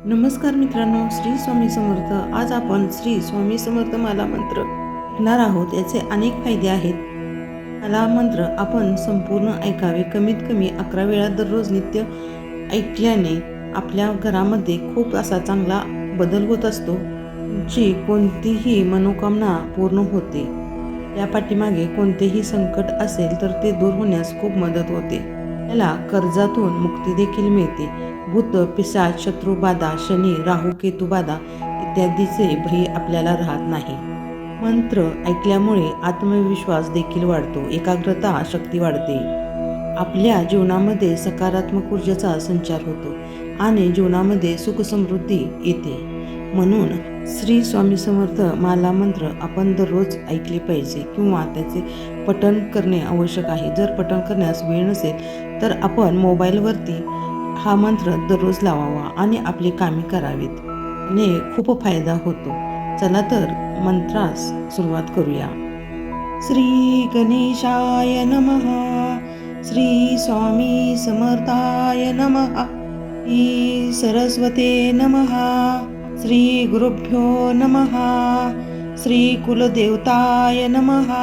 नमस्कार मित्रांनो, श्री स्वामी समर्थ. आज आपण श्री स्वामी समर्थ माला मंत्र ऐकणार आहोत. याचे अनेक फायदे आहेत. माला मंत्र आपण संपूर्ण ऐकावे. कमीत कमी 11 वेळा दररोज नित्य ऐकल्याने आपल्या घरामध्ये खूप असा चांगला बदल होत असतो. तुमची कोणतीही मनोकामना पूर्ण होते. या पाठीमागे कोणतेही संकट असेल तर ते दूर होण्यास खूप मदत होते. त्याला कर्जातून मुक्ती देखील मिळते. भूत, पिशाच, शत्रू बाधा, शनी, राहू, केतू बाधा इत्यादीचे भय आपल्याला राहत नाही. मंत्र ऐकल्यामुळे आत्मविश्वास देखील वाढतो. एकाग्रता शक्ती वाढते. आपल्या जीवनामध्ये सकारात्मक ऊर्जेचा संचार होतो आणि जीवनामध्ये सुख समृद्धी येते. म्हणून श्री स्वामी समर्थ माला मंत्र आपण दररोज ऐकले पाहिजे किंवा त्याचे पठण करणे आवश्यक आहे. जर पठण करण्यास वेळ नसेल तर आपण मोबाईलवरती हा मंत्र दररोज लावावा आणि आपली कामे करावीत. याने खूप फायदा होतो. चला तर मंत्रास सुरुवात करूया. श्री गणेशाय नमः. श्री स्वामी समर्थाय नमः. श्री सरस्वते नमः. श्री गुरुभ्यो नमः. श्री कुलदेवताय नमः.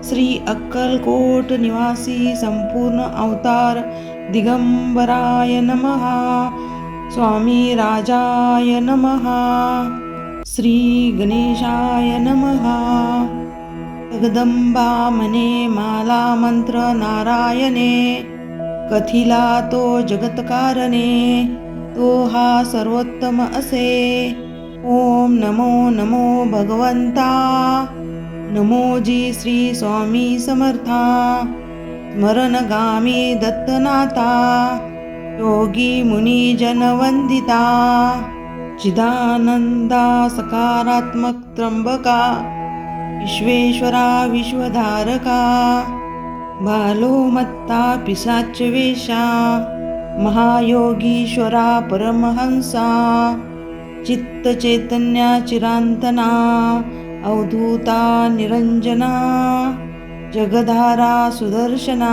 श्री अक्कलकोट निवासी संपूर्ण अवतार दिगंबराय नमः. स्वामी राजाय नमः. श्री गणेशाय नमः. जगदंबा मने माला मंत्र नारायणे. कथिला तो जगतकारणे. तो हा सर्वोत्तम असे. ओम नमो नमो भगवंता. नमोजी श्री स्वामी समर्था. स्मरणगामी दत्तनाथा. योगी मुनी जनवंदिता. चिदानंदा सकारात्मक त्र्यंबका. विश्वेश्वरा विश्वधारका. बालोमत्ता पिशाच वेशा. महायोगीश्वरा परमहंसा. चित्त चैतन्या चिरांतना. अवधूता निरंजना. जगधारा सुदर्शना.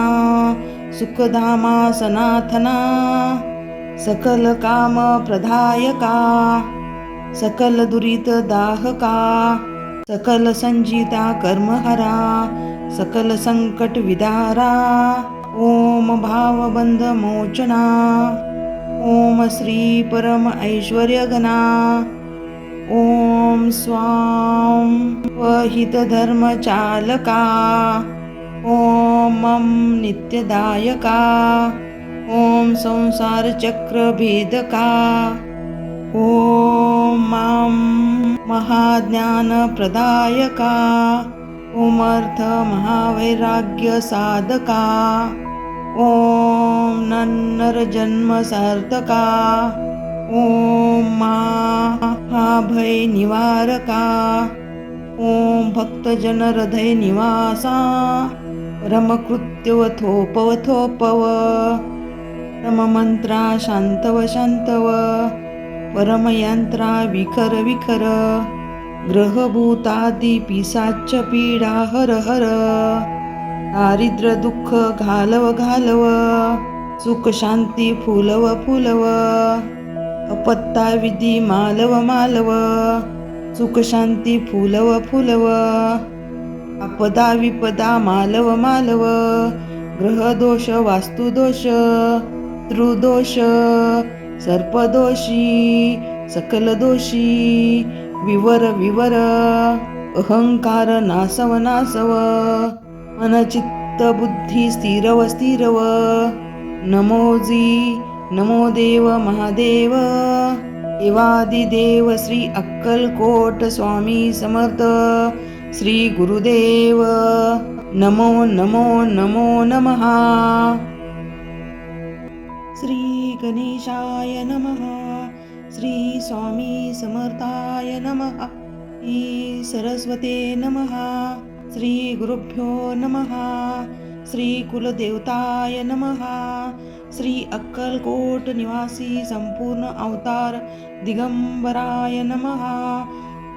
सुखधामा सनाथना. सकल काम प्रदायका. सकल दुरित दाहका. सकल संजिता कर्महरा. सकल संकट विदारा. ओम भावबंध मोचना. ओम श्री परम ऐश्वर्यगणा. ओम स्वाम वहित धर्म चालका. ओम मम नित्यदायका. ओम संसार चक्र भेदका. ओम माम महाज्ञान प्रदायका. ओम अर्थ महावैराग्य साधका. ओम नन्नर जन्म सार्थका. ओम महाभय निवारका. ओम भक्तजन हृदय निवासा. परमकृत्यव थोपव थोपव. परममंत्रा शांतव शांतव. परमयंत्रा विखर विखर. ग्रहभूतादि पिशाच पीडा हर हर. दारिद्र्य दुःख घालव घालव. सुख शांती फुलव फुलव. अपत्ता विधी मालव मालव. सुख शांती फुलव फुलव. आपदा विपदा मालव मालव. ग्रहदोष वास्तुदोष. त्रुदोष सर्पदोषी. सकल दोषी विवर विवर. अहंकार नासव नासव. मनचित्त बुद्धी स्थिरव स्थिरव. नमोजी नमो देव महादेव. देवादिदेव श्री अक्कलकोट स्वामी समर्थ. श्री गुरुदेव नमो नमो नमो नमः. श्री गणेशाय नमः. श्री स्वामी समर्थाय नमः. श्री सरस्वते नमः. श्री गुरुभ्यो नमः. श्री कुलदेवताय नमः. श्री अक्कलकोट निवासी संपूर्ण अवतार दिगंबराय नमः.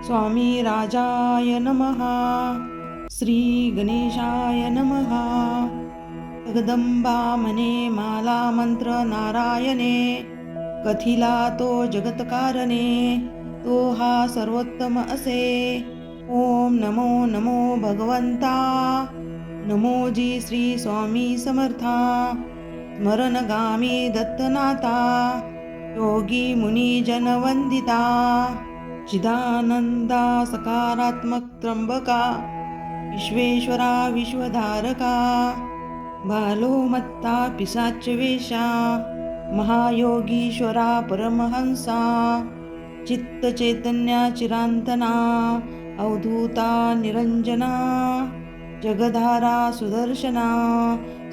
स्वामी राजाय नमः. श्री गणेशाय नमः. जगदंबा मने माला मंत्र नारायणे. कथिला तो जगतकारणे, तो हा सर्वोत्तम असे. ओम नमो नमो भगवंता, नमोजी श्री स्वामी समर्था. स्मरणगामी दत्तनाथा, योगी मुनी जनवंदिता. चिदानंदा सकारात्मक त्र्यंबका, विश्वेश्वरा विश्वधारका. बालोमत्ता पिशाच वेशा, महायोगीश्वरा परमहंसा. चित्त चैतन्या चिरांतना, अवधूता निरंजना. जगधारा सुदर्शना,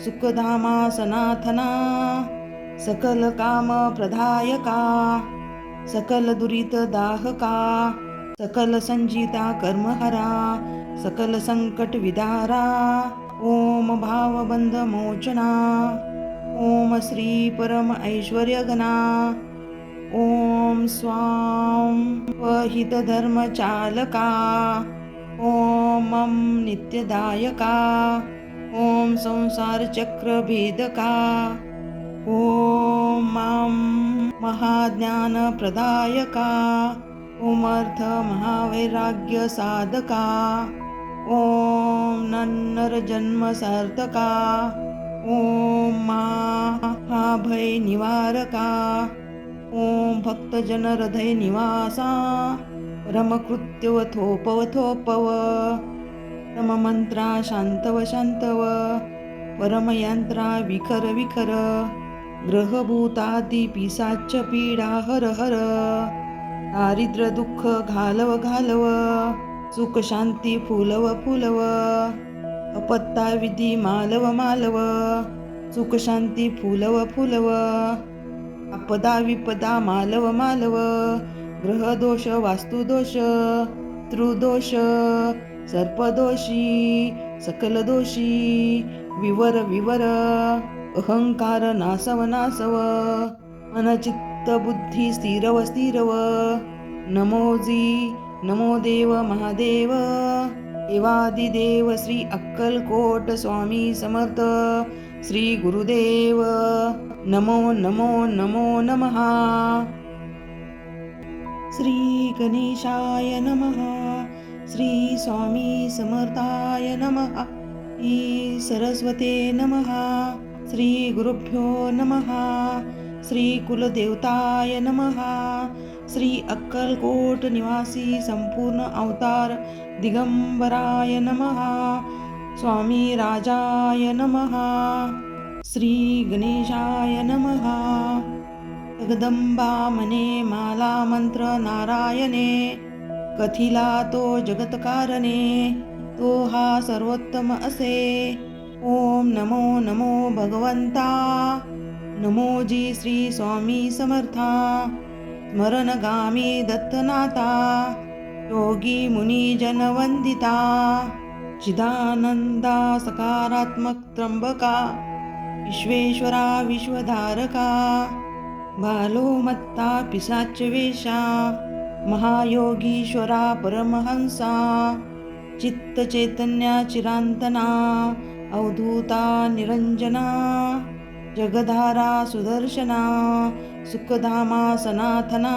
सुखधामा सनाथना. सकल काम प्रदायका, सकल दुरित दाहका. सकल संजिता कर्महरा, सकल संकट विदारा. ओम भावबंध मोचना, ओम श्री परम ऐश्वर्यगणा. ओम स्वाम वहित धर्म चालका. ओम नित्यदायका. ओम संसार चक्र भेदका. ओम महाज्ञान प्रदायका. ओम अर्थ महावैराग्य साधका. ओम नन्नर जन्म सार्थका. ओम महाभय निवारका. ओम भक्तजन हृदय निवासा. परमकृत्यव थोपव थोपव. परममंत्रा शांतव शांतव. परमयंत्रा विखर विखर. ग्रहभूतादी पिसाच पीडा हर हर. दारिद्र्य दुःख घालव घालव. सुख शांती फुलव फुलव. अपत्ता विधी मालव मालव. सुख शांती फुलव फुलव. आपदा विपदा मालव मालव. ग्रहदोष वास्तुदोष त्रुदोष सर्पदोषी सकल दोषी विवर विवर. अहंकार नासव नासव. मनचित्त बुद्धी स्थिरव स्थिरव. नमोजी नमो देव महादेव. देवादिदेव श्री अक्कलकोट स्वामी समर्थ श्री गुरुदेव. नमो नमो नमो नमः. श्री गणेशाय नमः. श्री स्वामी समर्थाय नमः. श्री सरस्वते नमः. श्री गुरुभ्यो नमः. श्री कुलदेवताय नमः. श्री अक्कलकोट निवासी संपूर्ण अवतार दिगंबराय नमः. स्वामी राजाय नमः. श्री गणेशाय नमः. जगदंबा मने माला मंत्र नारायणे, कथिला तो जगतकारणे, तो हा सर्वोत्तम असे. ओम नमो नमो भगवंता, नमोजी श्री स्वामी समर्था. स्मरणगामी दत्तनाथा, योगी मुनी जनवंदिता. चिदानंदा सकारात्मक त्र्यंबका, विश्वेश्वरा विश्वधारका. बालोमत्ता पिशाच वेशा, महायोगीश्वरा परमहंसा. चित्त चैतन्या चिरांतना, अवधूता निरंजना. जगधारा सुदर्शना, सुखधामा सनाथना.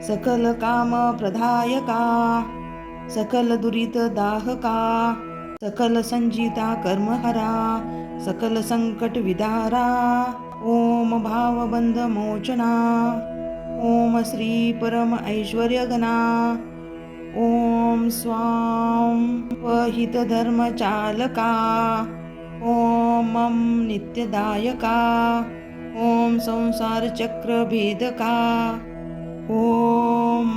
सकल काम प्रदायका, सकल दुरित दाहका. सकल संजिता कर्महरा, सकल संकट विदारा. ओम भावबंध मोचना, ओम श्री परम ऐश्वर्यगणा. ओम स्वाम वहित धर्म चालका. ओम नित्यदायका. ओम संसार चक्र भेदका. ओम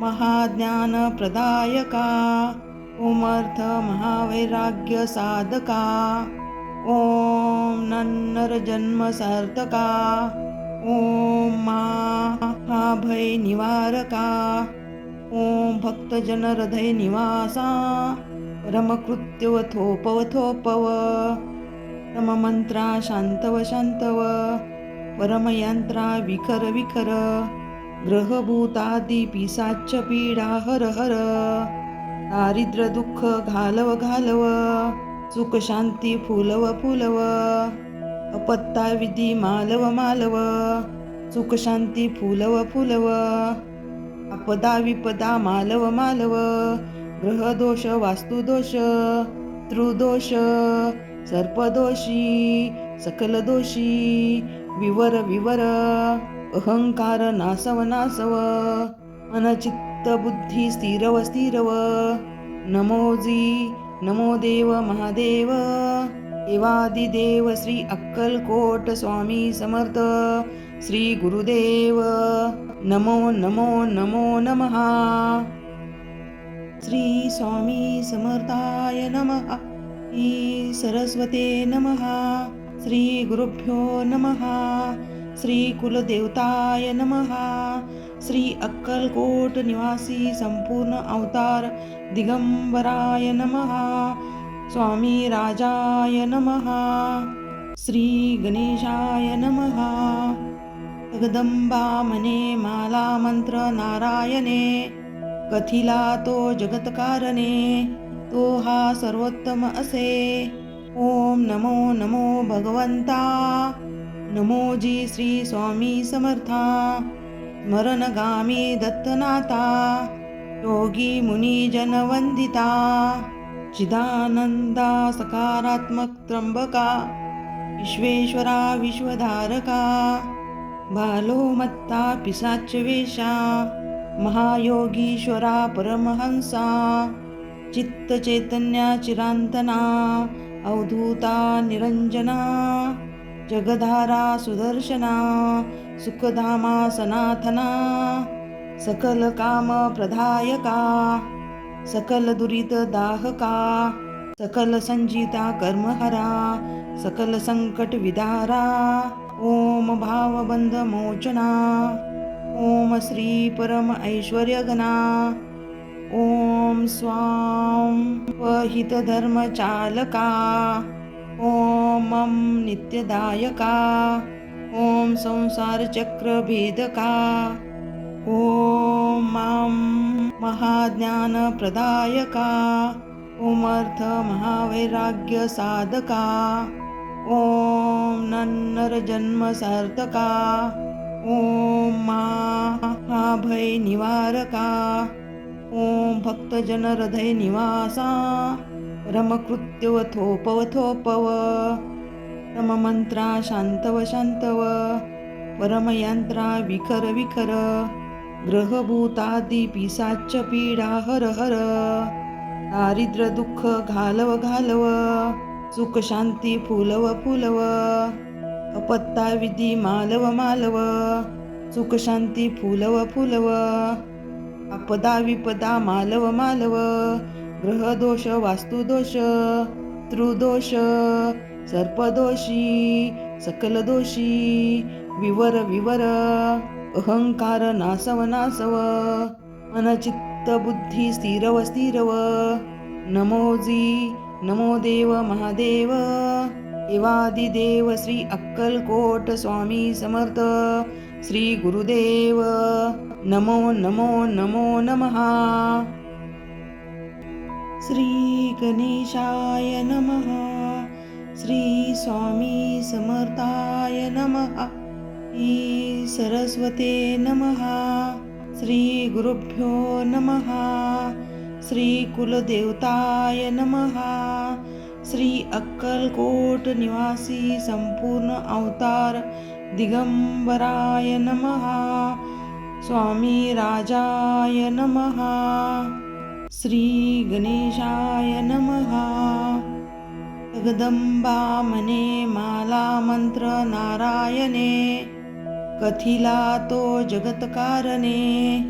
महाज्ञान प्रदायका. ओम अर्थ महावैराग्य साधका. ओम नन्नर जन्म सार्थका. ओम महाभय निवारका. ओम भक्तजन हृदय निवासा. परमकृत्यव थोपव थोपव. परममंत्रा शांतव शांतव. परमयंत्रा विखर विखर. ग्रहभूतादी पिसाच पीडा हर हर. दारिद्र्य दुःख घालव घालव. सुख शांती फुलव फुलव. अपत्ता विधी मालव मालव. सुख शांती फुलव फुलव, आपदा विपदा मालव मालव, ग्रह दोष वास्तु दोष त्रुदोष सर्पदोषी सकल दोषी विवर विवर, अहंकार नासव नासव, मनचित्त बुद्धी स्थिरव स्थिरव, नमोजी नमो देव महादेव, देवादिदेव श्री अक्कलकोट स्वामी समर्थ, श्री गुरुदेव नमो नमो नमो नमः. श्री स्वामी समर्थाय नमः. श्री सरस्वते नमः. श्री गुरुभ्यो नमः. श्री कुलदेवताय नमः. श्री अक्कलकोट निवासी संपूर्ण अवतार दिगंबराय नमः. स्वामी राजाय नमः. श्री गणेशाय नमः. जगदंबा मने माला मंत्र नारायणे, कथिला तो जगतकारणे, तो हा सर्वोत्तम असे. ओम नमो नमो भगवंता, नमोजी श्री स्वामी समर्था, स्मरणगामी दत्तनाथा, योगी मुनी जनवंदिता, चिदानंदा सकारात्मक त्र्यंबका, विश्वेश्वरा विश्वधारका, बालोमत्ता पिशाच वेशा, महायोगीश्वरा परमहंसा, चित्त चैतन्या चिरांतना, अवधूता निरंजना, जगधारा सुदर्शना, सुखधामा सनाथना, सकल काम प्रदायका, सकल दुरित दाहका, सकल संजिता कर्महरा, सकल संकट विदारा, ओम भावबंध मोचना, ओम श्री परम ऐश्वर्यगणा, ओम स्वाम वहित धर्म चालका, ओम नित्यदायका, ओम संसार चक्र भेदका, ओम महाज्ञान प्रदायका, ओम अर्थ महावैराग्य साधका, ओम नन्नर जन्म सार्थका, ओम महाभय निवारका, ओम भक्तजन हृदय निवासा, परमकृत्यव थोपव थोपव, परममंत्रा शांतव शांतव, परमयंत्रा विखर विखर, ग्रहभूतादि पिशाच पीडा हर हर, दारिद्र्य दुःख घालव घालव, सुख शांती फुलव फुलव, अपत्ता विधी मालव मालव, सुख शांती फुलव फुलव, आपदा विपदा मालव मालव, ग्रह दोष वास्तु दोष त्रुदोष सर्पदोषी सकल दोषी विवर विवर, अहंकार नासव नासव, मनचित्त बुद्धी स्थिरव स्थिरव, नमोजी नमो देव महादेव, देवादिदेव श्री अक्कलकोट स्वामी समर्थ, श्री गुरुदेव नमो नमो नमो नमः. श्री गणेशाय नमः. श्री स्वामी समर्थाय नमः. श्री सरस्वते नमः. श्री गुरुभ्यो नमः. श्री कुलदेवताय नमः. श्री अक्कलकोट निवासी संपूर्ण अवतार दिगंबराय नमः. स्वामी राजाय नमः. श्री गणेशाय नमः. जगदंबा मने माला मंत्र नारायणे, कथिला तो जगतकारणे,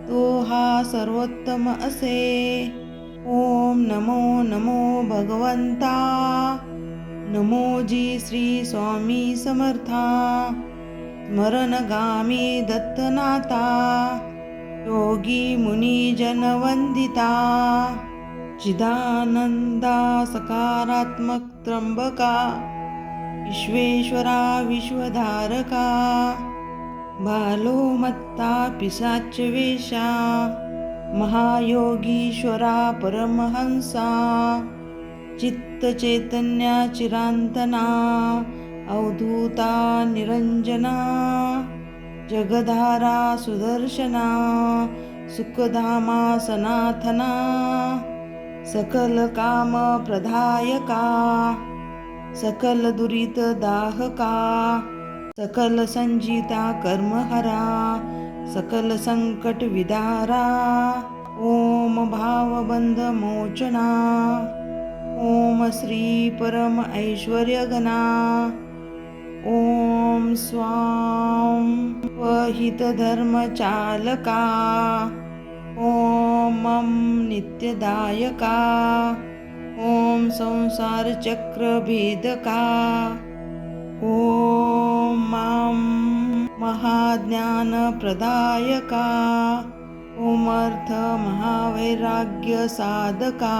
तो हा सर्वोत्तम असे. ओम नमो नमो भगवंता, नमोजी श्री स्वामी समर्था, स्मरणगामी दत्तनाथा, योगी मुनी जनवंदिता, चिदानंदा सकारात्मक त्र्यंबका, विश्वेश्वरा विश्वधारका, बालोमत्ता पिशाच वेशा, महायोगीश्वरा परमहंसा, चित्त चैतन्या चिरांतना, अवधूता निरंजना, जगधारा सुदर्शना सुखधामा सनाथना सकल काम प्रदायका सकल दुरित दाहका सकल संजिता कर्महरा सकल संकट विदारा ओम भावबंध मोचना ओम श्री परम ऐश्वर्य घना ओम स्वाम वहित धर्म चालका ओम मम नित्यदायका ओम संसार चक्र भेदका ओम मां महाज्ञान प्रदायका ओम अर्थ महावैराग्य साधका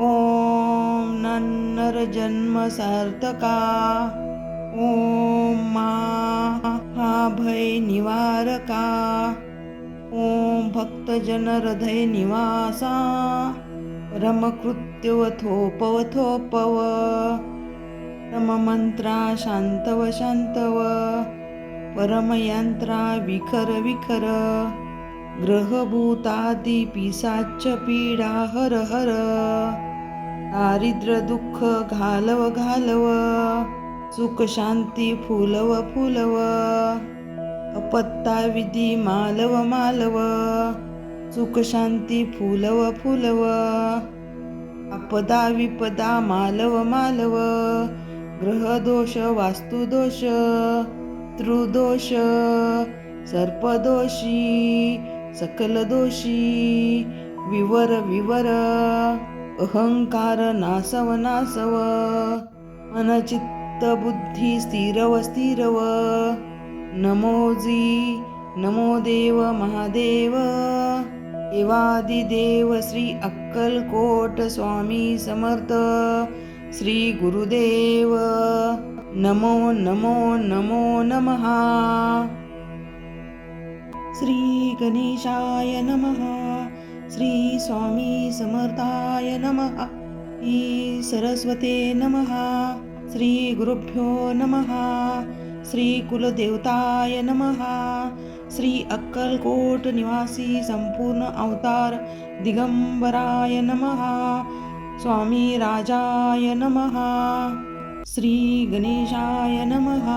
ओम नन्नर जन्म सार्थका ओम महाभय निवारका ओम भक्तजन हृदय निवासा परमकृत्योथोपवथोपव परममंत्रा शांतव शांतव परमयंत्रा विखर विखर ग्रहभूतादि पिशाच पीडा हर हर दारिद्र्य दुःख घालव घालव सुख शांती फुलव फुलव अपत्ता विधी मालव मालव सुख शांती फुलव फुलव आपदा विपदा मालव मालव ग्रहदोष वास्तुदोष त्रुदोष सर्पदोषी सकल दोषी विवर विवर अहंकार नासव नासव मनचित्त बुद्धी स्थिरव स्थिरव नमोजी नमो देव महादेव देवादिदेव श्री अक्कलकोट स्वामी समर्थ श्री गुरुदेव नमो नमो नमो नमः श्री गणेशाय नमः श्री स्वामी समर्थाय नमः श्री सरस्वते नमः श्री गुरुभ्यो नमः श्री कुलदेवताय नमः श्री अक्कलकोट निवासी संपूर्ण अवतार दिगंबराय नमः स्वामी राजाय नमः श्री गणेशाय नमः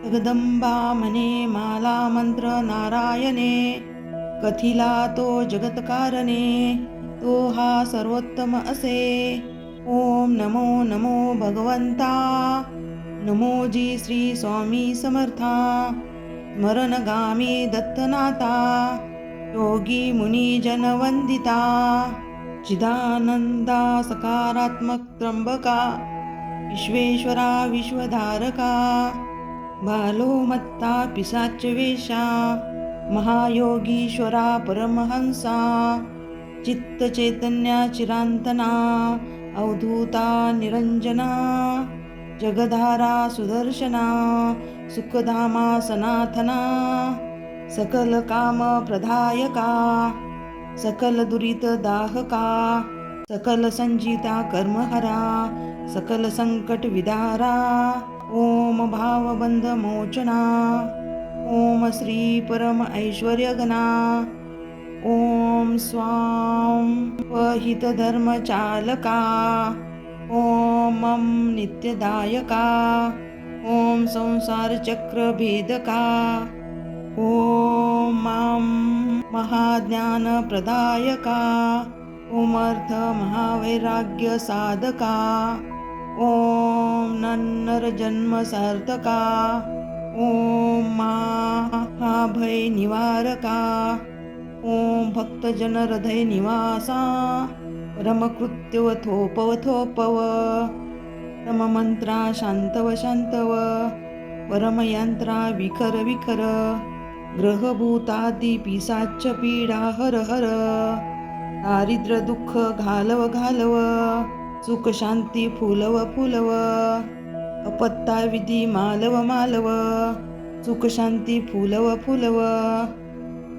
जगदंबा मने माला मंत्र नारायणे कथिला तो जगतकारणे तो हा सर्वोत्तम असे ओम नमो नमो भगवंता नमोजी श्री स्वामी समर्था स्मरणगामी दत्तनाथा योगी मुनी जन वंदिता चिदानंदा सकारात्मक त्र्यंबका विश्वेश्वरा विश्वधारका बालो मत्ता पिशाच वेशा महायोगीश्वरा परमहंसा चित्त चैतन्या चिरांतना अवधूता निरंजना जगधारा सुदर्शना सुखधामा सनाथना सकल काम प्रदायका सकल दुरित दाहका सकल संजिता कर्महरा सकल संकट विदारा ओम भावबंध मोचना ओम श्री परम ऐश्वर्य घना ओम स्वाम वहित धर्म चालका ओम मम नित्यदायका ओम संसार चक्र भेदका ओम मां महाज्ञान प्रदायका ओम अर्थ महावैराग्य साधका ओम नन्नर जन्म सार्थका ओम महाभय निवारका ओम भक्तजन हृदय निवासा परमकृत्योथोपवथोपव परममंत्रा शांतव शांतव परमयंत्रा विखर विखर ग्रहभूतादि पिशाच पीडा हर हर दारिद्र्य दुःख घालव घालव सुख शांती फुलव फुलव अपत्ता विधी मालव मालव सुख शांती फुलव फुलव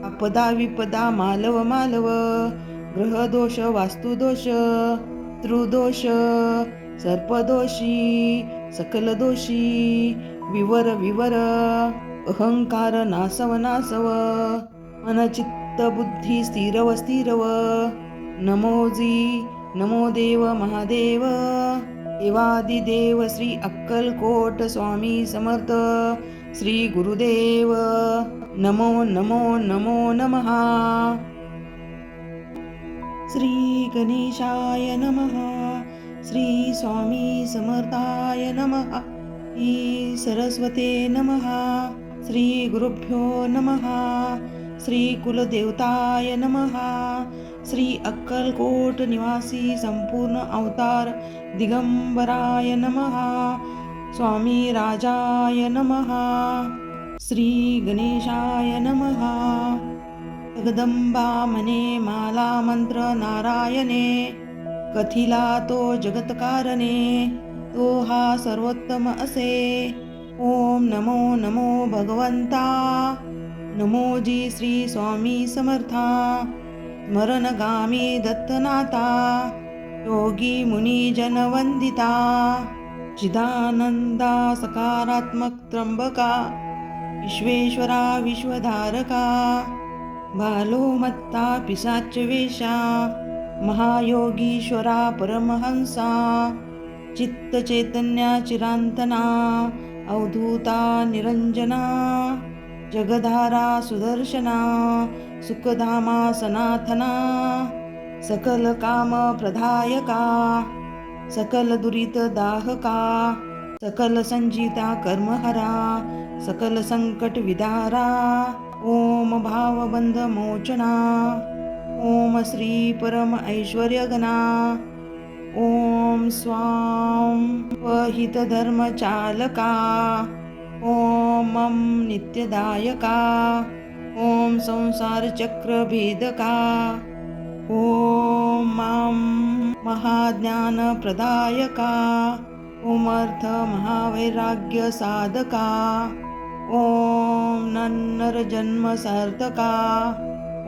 आपदा विपदा मालव मालव ग्रहदोष वास्तुदोष त्रुदोष सर्पदोषी सकल दोषी विवर विवर अहंकार नासव नासव मन चित्त बुद्धी स्थिरव स्थिरव नमो देव महादेव देवादिदेव श्री अक्कलकोट स्वामी समर्थ श्री गुरुदेव नमो नमो नमो नमः श्री गणेशाय नमः श्री स्वामी समर्थाय नमः श्री सरस्वते नमः श्री गुरुभ्यो नमः श्री कुलदेवताय नमः श्री अक्कलकोट निवासी संपूर्ण अवतार दिगंबराय नमः स्वामी राजाय नमः श्री गणेशाय नमः जगदंबा मने माला मंत्र नारायणे कथिला तो जगतकारणे तो हा सर्वोत्तम असे ओम नमो नमो भगवंता नमोजी श्री स्वामी समर्था स्मरणगामी दत्तनाथा योगी मुनी जन वंदिता चिदानंदा सकारात्मक त्र्यंबका विश्वेश्वरा विश्वधारका बालो मत्ता पिशाच वेशा महायोगीश्वरा परमहंसा चित्त चैतन्या चिरांतना अवधूता निरंजना जगधारा सुदर्शना सुखधामा सनाथना सकल काम प्रदायका सकल दुरित दाहका सकल संजिता कर्महरा सकल संकट विदारा ओम भावबंध मोचना ओम श्री परम ऐश्वर्यगणा ओम स्वाम वहित धर्म चालका ओम मम नित्यदायका ओम संसार चक्र भेदका ओम मम महाज्ञान प्रदायका ओम अर्थ महावैराग्य साधका ओम नन्नर जन्म सार्थका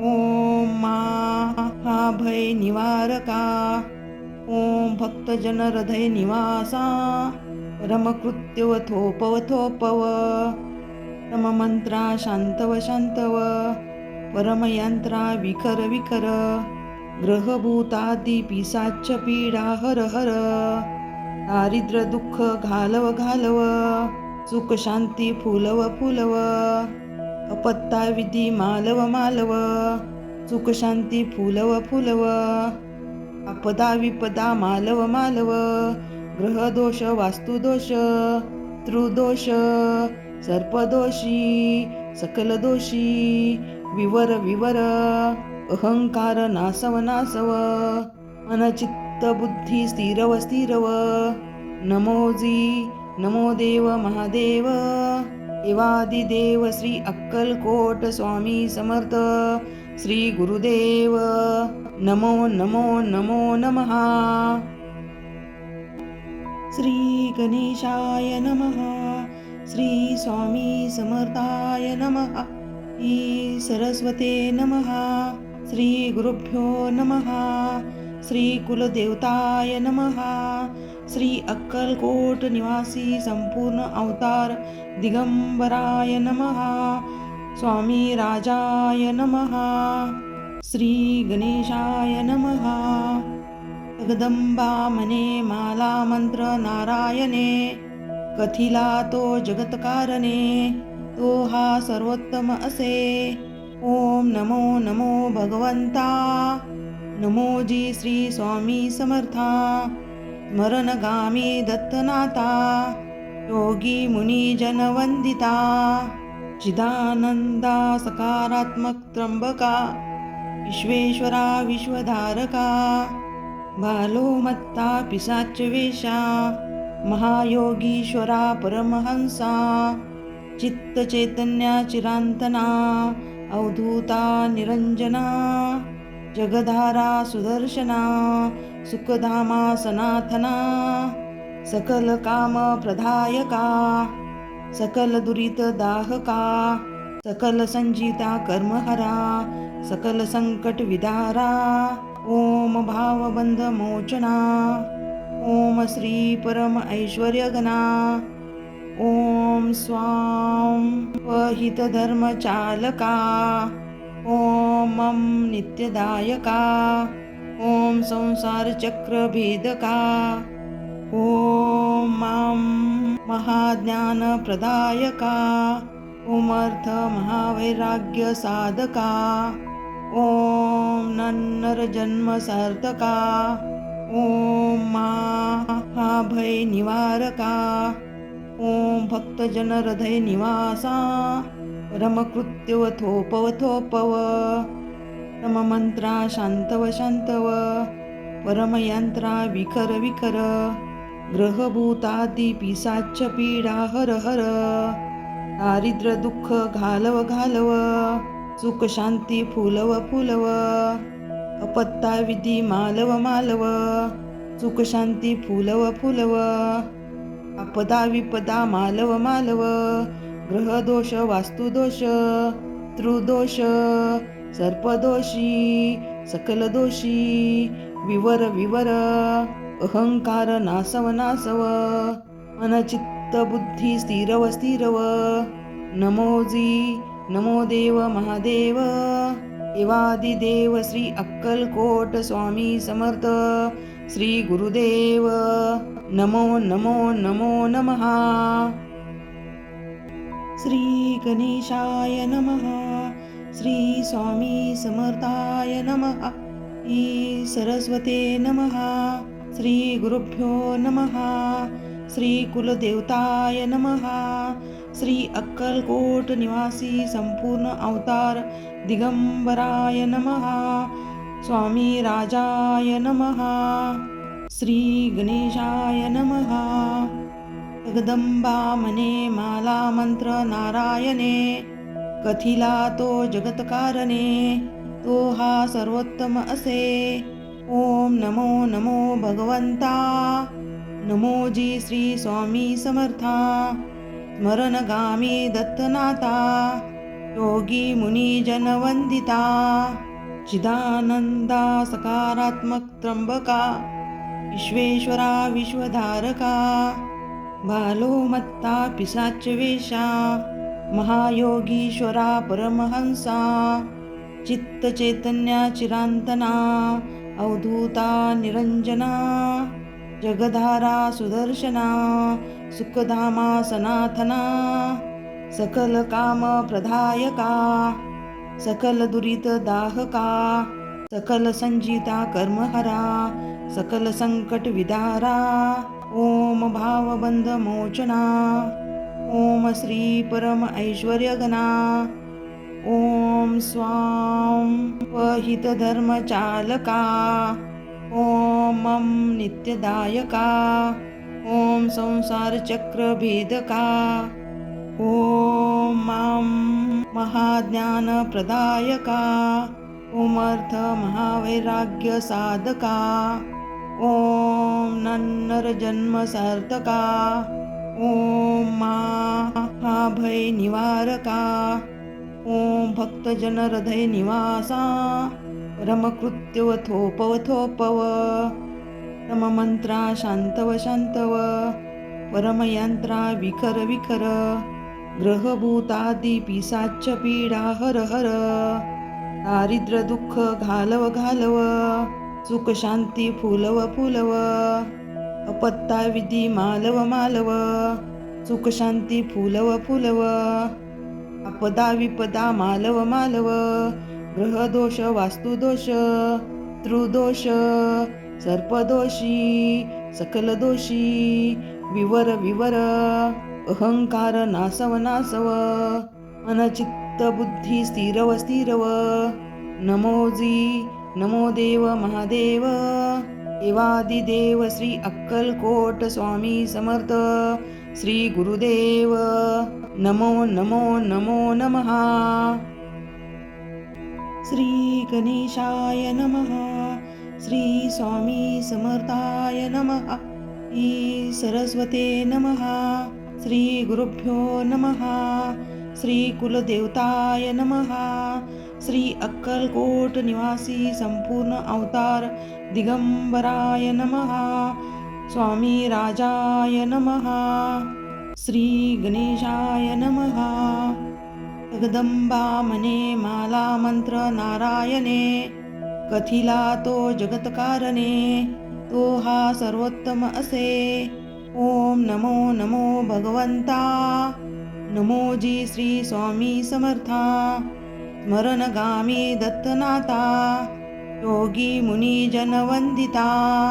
ओम महाभय निवारका ओम भक्तजन हृदय निवासा परमकृत्यवथोपवथोपव परममंत्रा शांतव शांतव परमयंत्रा विखर विखर ग्रहभूतादि पिशाच पीडा हर हर दारिद्र्य दुःख घालव घालव सुख शांती फुलव फुलव अपत्ता विधी मालव मालव सुख शांती फुलव फुलव आपदा विपदा मालव मालव ग्रहदोष वास्तुदोष त्रुदोष सर्पदोषी सकल दोषी विवर विवर अहंकार नासव नासव मन चित्त बुद्धी स्थिरव स्थिरव नमो देव महादेव देवादिदेव श्री अक्कलकोट स्वामी समर्थ श्री गुरुदेव नमो नमो नमो नमः श्री गणेशाय नमः श्री स्वामी समर्थाय नमः श्री सरस्वते नमः श्री गुरुभ्यो नमः श्री कुलदेवताय नमः श्री अक्कलकोट निवासी संपूर्ण अवतार दिगंबराय नमः स्वामी राजाय नमः श्री गणेशाय नमः जगदंबा मने माला मंत्र नारायणे कथिला तो जगतकारणे तो हा सर्वोत्तम असे ओम नमो नमो भगवंता नमोजी श्री स्वामी समर्था स्मरणगामी दत्तनाथा योगी मुनी जन वंदिता चिदानंदा सकारात्मक त्र्यंबका विश्वेश्वरा विश्वधारका बालो मत्ता पिशाच वेशा महायोगीश्वरा परमहंसा चित्त चैतन्या चिरांतना अवधूता निरंजना जगधारा सुदर्शना सुखधामा सनाथना सकल काम प्रदायका सकल दुरित दाहका सकल संजिता कर्महरा सकल संकट विदारा ओम भावबंध मोचना ओम श्री परम ऐश्वर्यगणा ओम स्वां वहितधर्मचालका ओम मम नित्यदायका ओम संसारचक्रभेदका ओम मां महाज्ञानप्रदायका ओम अर्थ महावैराग्य साधका ओम नन्नरजन्म सार्थका ओम महाभय निवारका ओम भक्तजन हृदय निवासा परमकृत्यवथोपवथोपव परममंत्रा शांतव शांतव परमयंत्रा विखर विखर ग्रहभूतादी पिसाच्च पीडा हर हर दारिद्र्य दुःख घालव घालव सुख शांती फुलव फुलव अपत्ता विधी मालव मालव सुख शांती फुलव फुलव आपदा विपदा मालव मालव ग्रहदोष वास्तुदोष त्रुदोष सर्पदोषी सकल दोषी विवर विवर अहंकार नासव नासव मनचित्त बुद्धी स्थिरव स्थिरव नमोजी नमो देव महादेव देवादिदेव श्री अक्कलकोट स्वामी समर्थ श्री गुरुदेव नमो नमो नमो नमः श्री गणेशाय नमः श्री स्वामी समर्थाय नमः श्री सरस्वते नमः श्री गुरुभ्यो नमः श्री कुलदेवताय नमः श्री अक्कलकोट निवासी संपूर्ण अवतार दिगंबराय नमः स्वामी राजाय नमः श्री गणेशाय नमः जगदंबा मने माला मंत्र नारायणे कथिला तो जगतकारणे तो हा सर्वोत्तम असे ओम नमो नमो भगवंता नमो जी श्री स्वामी समर्था स्मरणगामी दत्तनाथा योगी मुनी जनवंदिता चिदानंदा सकारात्मक त्र्यंबका विश्वेश्वरा विश्वधारका बालोमत्ता पिशाच वेशा महायोगीश्वरा परमहंसा चित्त चैतन्या चिरांतना अवधूता निरंजना जगधारा सुदर्शना सुखधामा सनाथना सकल काम प्रदायका सकल दुरित दाहका सकल संजिता कर्महरा सकल संकट विदारा ओम भावबंध मोचना ओम श्री परम ऐश्वर्यगणा ओम स्वां वहितधर्मचालका ओम मम नित्यदायका ओम संसारचक्रभेदका ओम मां महाज्ञानप्रदायका ओम अर्थ महावैराग्य साधका ओम नन्नरजन्म सार्थका ओम महाभय निवारका ओम भक्तजन हृदय निवासा परमकृत्यवथोपवथोपव परममंत्रा शांतव शांतव परमयंत्रा विखर विखर ग्रहभूतादी पिसाच्च पीडा हर हर दारिद्र्य दुःख घालव घालव सुख शांती फुलव फुलव अपत्ता विधी मालव मालव सुख शांती फुलव फुलव आपदा विपदा मालव मालव ग्रहदोष वास्तुदोष त्रुदोष सर्पदोषी सकल दोषी विवर विवर अहंकार नासव नासव मनचित्त बुद्धी स्थिरव स्थिरव नमोजी नमो देव महादेव देवादिदेव श्री अक्कलकोट स्वामी समर्थ श्री गुरुदेव नमो नमो नमो नमः श्री गणेशाय नमः श्री स्वामी समर्थाय नमः श्री सरस्वते नमः श्री गुरुभ्यो नमः श्री कुलदेवताय नमः श्री अक्कलकोट निवासी संपूर्ण अवतार दिगंबराय नमः स्वामी राजाय नमः श्री गणेशाय नमः. जगदंबा म्हणे माला मंत्र नारायणे, कथिला तो जगतकारणे, तो हा सर्वोत्तम असे. ओम नमो नमो भगवंता, नमो जी श्री स्वामी समर्था. स्मरणगामी दत्तनाथा, योगी मुनी जनवंदिता.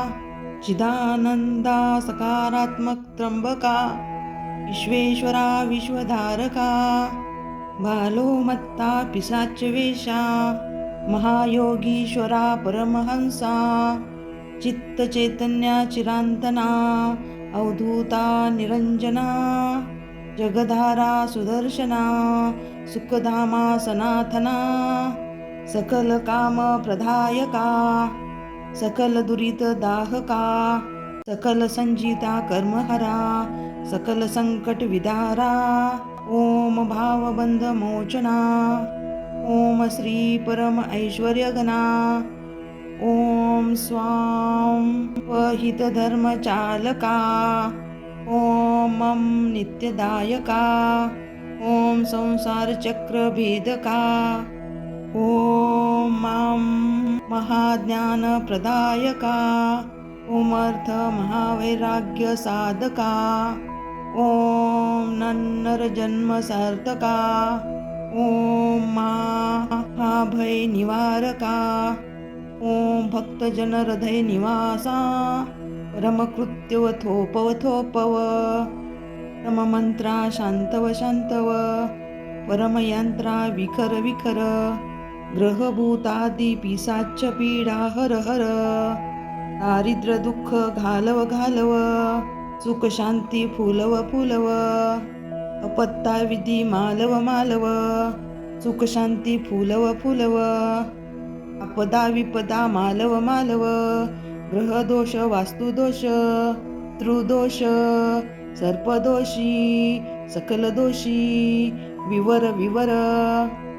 चिदानंदा सकारात्मक त्र्यंबका, विश्वेश्वरा विश्वधारका. बालोमत्ता पिशाच वेशा, महायोगीश्वरा परमहंसा. चित्त चैतन्या चिरांतना, अवधूता निरंजना. जगधारा सुदर्शना, सुखधामा सनाथना. सकल काम प्रदायका, सकल दुरित दाहका. सकल संजिता कर्महरा, सकल संकट विदारा. ओम भावबंध मोचना, ओम श्री परम ऐश्वर्यगणा. ओम स्वाम वहित धर्म चालका. ओम मम नित्यदायका. ओम संसार चक्र भेदका. ओम माम महाज्ञान प्रदायका. ओम अर्थ महावैराग्य साधका. ओम नन्नर जन्म सार्थका. ओम महाभय निवारका. ओम भक्तजन हृदय निवासा. परमकृत्यव थोपव थोपव. परममंत्रा शांतव शांतव. परमयंत्रा विखर विखर. ग्रहभूतादि पिशाच पीडा हर हर. दारिद्र्य दुःख घालव घालव. सुख शांती फुलव फुलव. अपत्ता विधी मालव मालव. सुख शांती फुलव फुलव. आपदा विपदा मालव मालव. ग्रहदोष वास्तुदोष त्रुदोष सर्पदोषी सकल दोषी विवर विवर.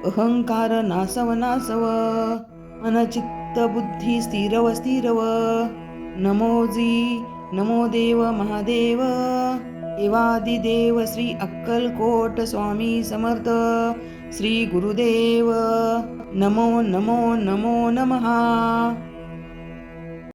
अहंकार नासव नासव. मनचित्त बुद्धी स्थिरव स्थिरव. नमोजी नमो देव महादेव. देवादिदेव श्री अक्कलकोट स्वामी समर्थ श्री गुरुदेव. नमो नमो नमो नमः.